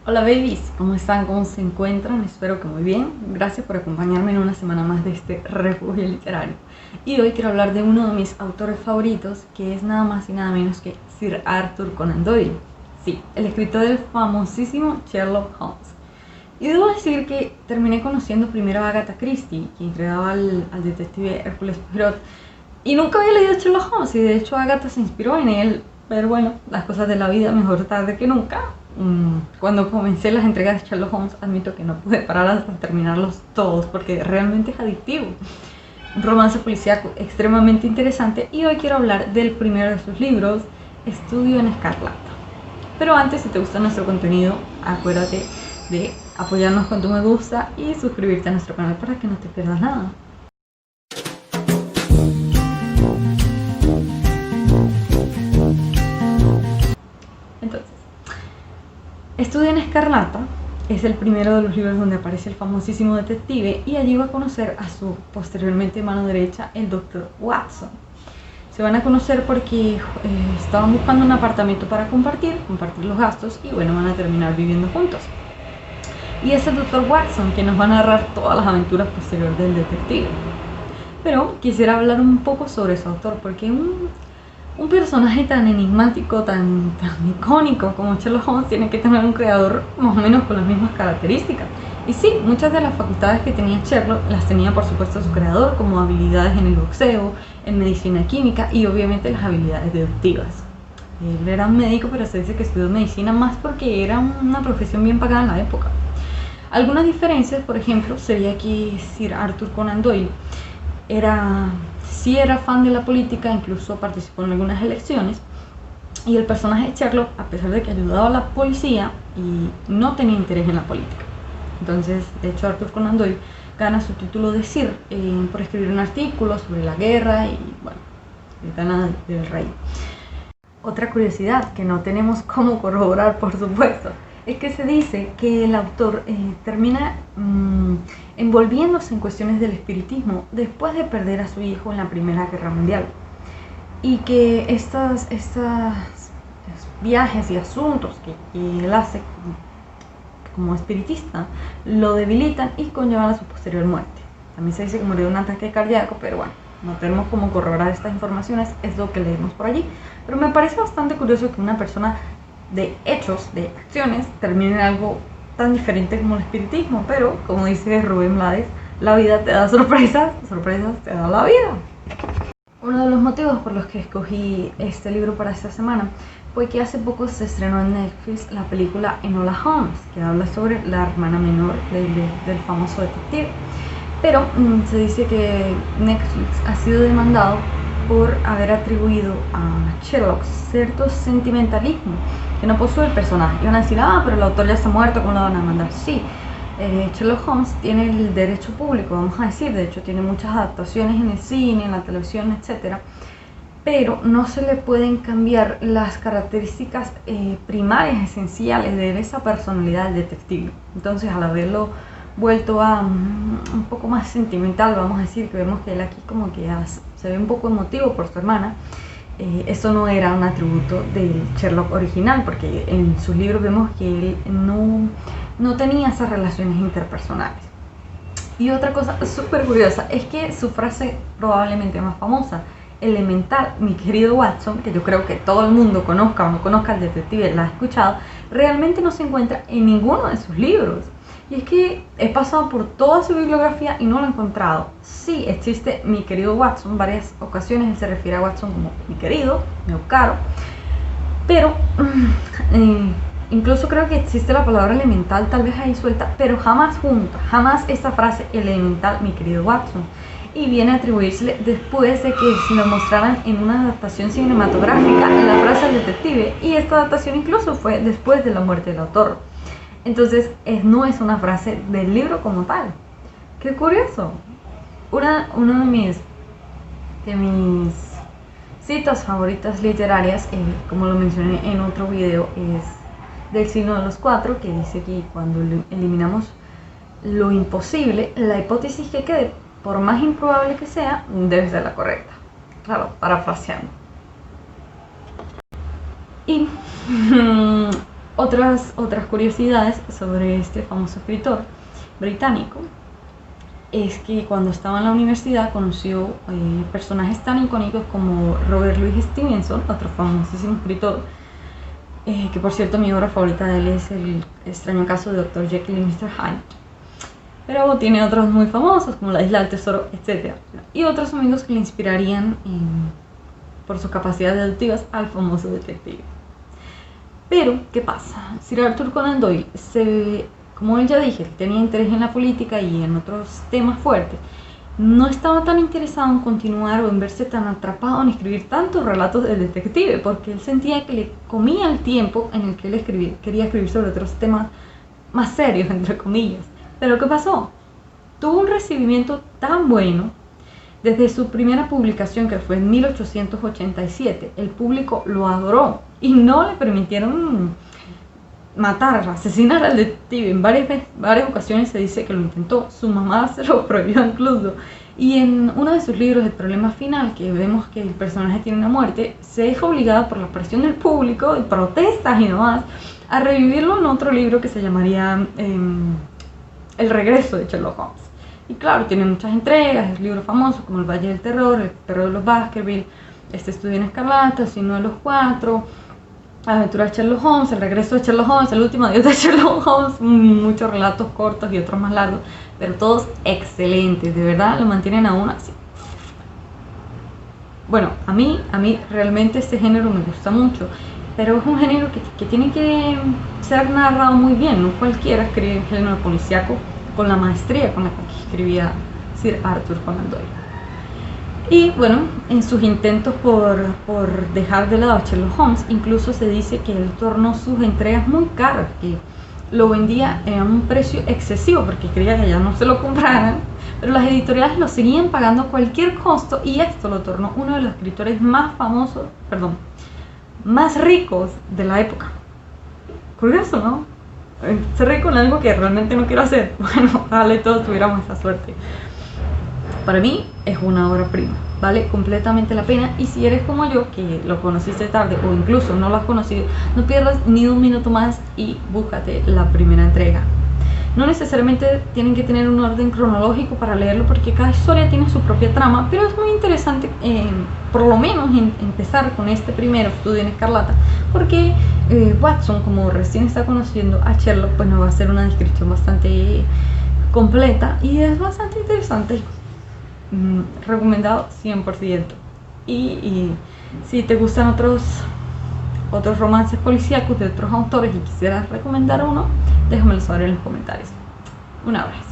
Hola babies, ¿cómo están? ¿Cómo se encuentran? Espero que muy bien. Gracias por acompañarme en una semana más de este refugio literario. Y hoy quiero hablar de uno de mis autores favoritos, que es nada más y nada menos que Sir Arthur Conan Doyle. Sí, el escritor del famosísimo Sherlock Holmes. Y debo decir que terminé conociendo primero a Agatha Christie, quien creaba al detective Hércules Poirot, y nunca había leído Sherlock Holmes, y de hecho Agatha se inspiró en él, pero bueno, las cosas de la vida mejor tarde que nunca. Cuando comencé las entregas de Sherlock Holmes, admito que no pude parar hasta terminarlos todos, porque realmente es adictivo. Un romance policíaco extremadamente interesante, y hoy quiero hablar del primero de sus libros, Estudio en Escarlata. Pero antes, si te gusta nuestro contenido, acuérdate de apoyarnos con tu me gusta y suscribirte a nuestro canal para que no te pierdas nada. Entonces, Estudio en Escarlata es el primero de los libros donde aparece el famosísimo detective, y allí va a conocer a su posteriormente mano derecha, el Dr. Watson. Se van a conocer porque estaban buscando un apartamento para compartir los gastos, y bueno, van a terminar viviendo juntos. Y es el Dr. Watson quien nos va a narrar todas las aventuras posteriores del detective. Pero quisiera hablar un poco sobre su autor, porque un personaje tan enigmático, tan icónico como Sherlock Holmes tiene que tener un creador más o menos con las mismas características. Y sí, muchas de las facultades que tenía Sherlock las tenía por supuesto su creador, como habilidades en el boxeo, en medicina química y obviamente las habilidades deductivas. Él era un médico, pero se dice que estudió medicina más porque era una profesión bien pagada en la época. Algunas diferencias, por ejemplo, sería que Sir Arthur Conan Doyle sí era fan de la política, incluso participó en algunas elecciones, y el personaje de Sherlock, a pesar de que ayudaba a la policía, y no tenía interés en la política. Entonces, de hecho, Arthur Conan Doyle gana su título de Sir por escribir un artículo sobre la guerra y, bueno, gana del rey. Otra curiosidad que no tenemos cómo corroborar, por supuesto, es que se dice que el autor termina envolviéndose en cuestiones del espiritismo después de perder a su hijo en la Primera Guerra Mundial, y que estos viajes y asuntos que él hace como espiritista lo debilitan y conllevan a su posterior muerte. También se dice que murió de un ataque cardíaco, pero bueno, no tenemos cómo corroborar estas informaciones, es lo que leemos por allí. Pero me parece bastante curioso que una persona de hechos, de acciones, termine en algo tan diferente como el espiritismo. Pero, como dice Rubén Blades, la vida te da sorpresas, sorpresas te da la vida. Uno de los motivos por los que escogí este libro para esta semana fue que hace poco se estrenó en Netflix la película Enola Holmes, que habla sobre la hermana menor del famoso detective. Pero se dice que Netflix ha sido demandado por haber atribuido a Sherlock cierto sentimentalismo que no posee el personaje. Y van a decir, pero el autor ya está muerto, ¿cómo lo van a demandar? Sí, Sherlock Holmes tiene el derecho público, vamos a decir, de hecho tiene muchas adaptaciones en el cine, en la televisión, etc. Pero no se le pueden cambiar las características primarias, esenciales de esa personalidad del detective. Entonces, al haberlo vuelto a un poco más sentimental, vamos a decir, que vemos que él aquí como que se ve un poco emotivo por su hermana. Esto no era un atributo del Sherlock original, porque en sus libros vemos que él no tenía esas relaciones interpersonales. Y otra cosa súper curiosa es que su frase probablemente más famosa, elemental, mi querido Watson, que yo creo que todo el mundo conozca o no conozca al detective, la ha escuchado, realmente no se encuentra en ninguno de sus libros. Y es que he pasado por toda su bibliografía y no lo he encontrado. Sí, existe mi querido Watson, varias ocasiones él se refiere a Watson como mi querido, mi caro, pero incluso creo que existe la palabra elemental tal vez ahí suelta, pero jamás junta, jamás esta frase elemental, mi querido Watson. Y viene a atribuírsele después de que se lo mostraran en una adaptación cinematográfica la frase del detective, y esta adaptación incluso fue después de la muerte del autor. Entonces no es una frase del libro como tal. Qué curioso. Una de mis citas favoritas literarias, como lo mencioné en otro video, es del signo de los cuatro, que dice que cuando eliminamos lo imposible, la hipótesis que quede, por más improbable que sea, debe ser la correcta. Claro, parafraseando. Y Otras curiosidades sobre este famoso escritor británico es que cuando estaba en la universidad conoció personajes tan icónicos como Robert Louis Stevenson, otro famosísimo escritor, que por cierto mi obra favorita de él es El extraño caso de Dr. Jekyll y Mr. Hyde, pero tiene otros muy famosos como La isla del tesoro, etc. Y otros amigos que le inspirarían por sus capacidades deductivas al famoso detective. Pero, ¿qué pasa? Sir Arthur Conan Doyle, como él ya dije, tenía interés en la política y en otros temas fuertes, no estaba tan interesado en continuar o en verse tan atrapado en escribir tantos relatos de detective, porque él sentía que le comía el tiempo en el que él quería escribir sobre otros temas más serios, entre comillas. Pero ¿qué pasó? Tuvo un recibimiento tan bueno. Desde su primera publicación, que fue en 1887, el público lo adoró y no le permitieron matar, asesinar al detective. En varias ocasiones se dice que lo intentó, su mamá se lo prohibió incluso. Y en uno de sus libros, El problema final, que vemos que el personaje tiene una muerte, se deja obligado por la presión del público, de protestas y demás, a revivirlo en otro libro que se llamaría El regreso de Sherlock Holmes. Y claro, tiene muchas entregas, es libros famosos como El Valle del Terror, El Terror de los Baskerville, Este estudio en escarlata, Signo de los Cuatro, Aventura de Sherlock Holmes, El regreso de Sherlock Holmes, El último adiós de Sherlock Holmes, muchos relatos cortos y otros más largos, pero todos excelentes, de verdad lo mantienen a uno así. Bueno, a mí realmente este género me gusta mucho, pero es un género que tiene que ser narrado muy bien, no cualquiera escribe un género policíaco con la maestría con la que escribía Sir Arthur Conan Doyle. Y bueno, en sus intentos por dejar de lado a Sherlock Holmes, incluso se dice que él tornó sus entregas muy caras, que lo vendía a un precio excesivo porque creía que ya no se lo compraran, pero las editoriales lo seguían pagando cualquier costo y esto lo tornó uno de los escritores más famosos, más ricos de la época. Curioso, ¿no? Ser rico en algo que realmente no quiero hacer. Bueno, ojalá todos tuviéramos esa suerte. Para mí es una obra prima, vale completamente la pena. Y si eres como yo, que lo conociste tarde o incluso no lo has conocido, no pierdas ni un minuto más y búscate la primera entrega. No necesariamente tienen que tener un orden cronológico para leerlo, porque cada historia tiene su propia trama, pero es muy interesante por lo menos empezar con este primero, Estudio en Escarlata, porque Watson, como recién está conociendo a Sherlock, pues nos va a hacer una descripción bastante completa y es bastante interesante. Recomendado 100%. Y si te gustan otros romances policíacos de otros autores y quisieras recomendar uno, déjamelo saber en los comentarios. Un abrazo.